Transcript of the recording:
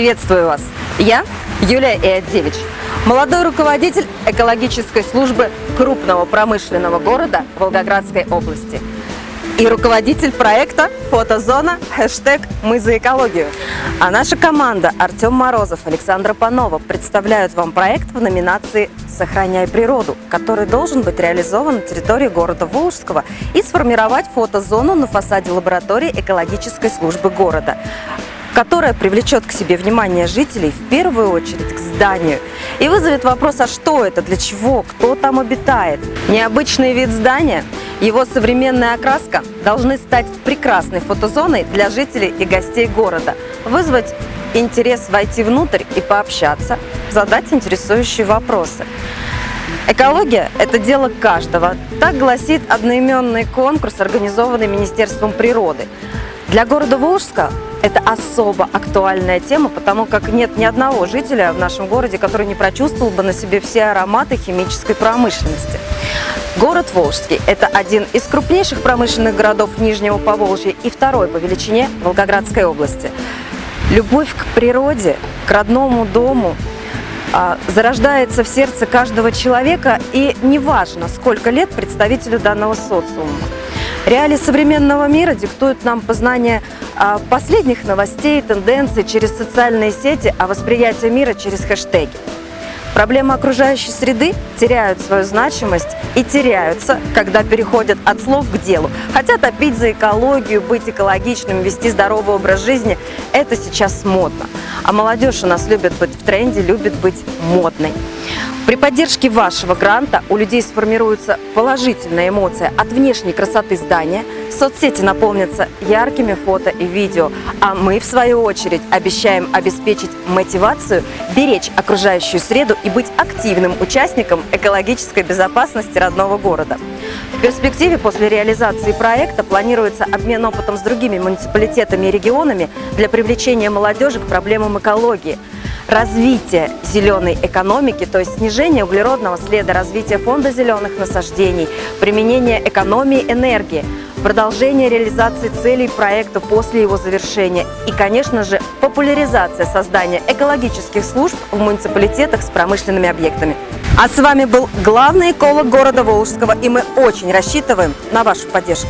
Приветствую вас! Я Юлия Иодзевич, молодой руководитель экологической службы крупного промышленного города Волгоградской области и руководитель проекта «Фотозона. #Мы за экологию». А наша команда Артем Морозов, Александра Панова представляют вам проект в номинации «Сохраняй природу», который должен быть реализован на территории города Волжского и сформировать фотозону на фасаде лаборатории экологической службы города, которая привлечет к себе внимание жителей в первую очередь к зданию и вызовет вопрос, а что это, для чего, кто там обитает. Необычный вид здания, его современная окраска должны стать прекрасной фотозоной для жителей и гостей города, вызвать интерес войти внутрь и пообщаться, задать интересующие вопросы. Экология – это дело каждого, так гласит одноименный конкурс, организованный Министерством природы. Для города Волжска это особо актуальная тема, потому как нет ни одного жителя в нашем городе, который не прочувствовал бы на себе все ароматы химической промышленности. Город Волжский – это один из крупнейших промышленных городов Нижнего Поволжья и второй по величине Волгоградской области. Любовь к природе, к родному дому зарождается в сердце каждого человека, и неважно, сколько лет представителю данного социума. Реалии современного мира диктуют нам познание последних новостей, тенденций через социальные сети, а восприятие мира через хэштеги. Проблемы окружающей среды теряют свою значимость и теряются, когда переходят от слов к делу. Хотя топить за экологию, быть экологичным, вести здоровый образ жизни – это сейчас модно. А молодежь у нас любит быть в тренде, любит быть модной. При поддержке вашего гранта у людей сформируется положительная эмоция от внешней красоты здания, соцсети наполнятся яркими фото и видео, а мы, в свою очередь, обещаем обеспечить мотивацию, беречь окружающую среду и быть активным участником экологической безопасности родного города. В перспективе после реализации проекта планируется обмен опытом с другими муниципалитетами и регионами для привлечения молодежи к проблемам экологии, развитие зеленой экономики, то есть снижение углеродного следа, развитие фонда зеленых насаждений, применение экономии энергии, продолжение реализации целей проекта после его завершения и, конечно же, популяризация создания экологических служб в муниципалитетах с промышленными объектами. А с вами был главный эколог города Волжского, и мы очень рассчитываем на вашу поддержку.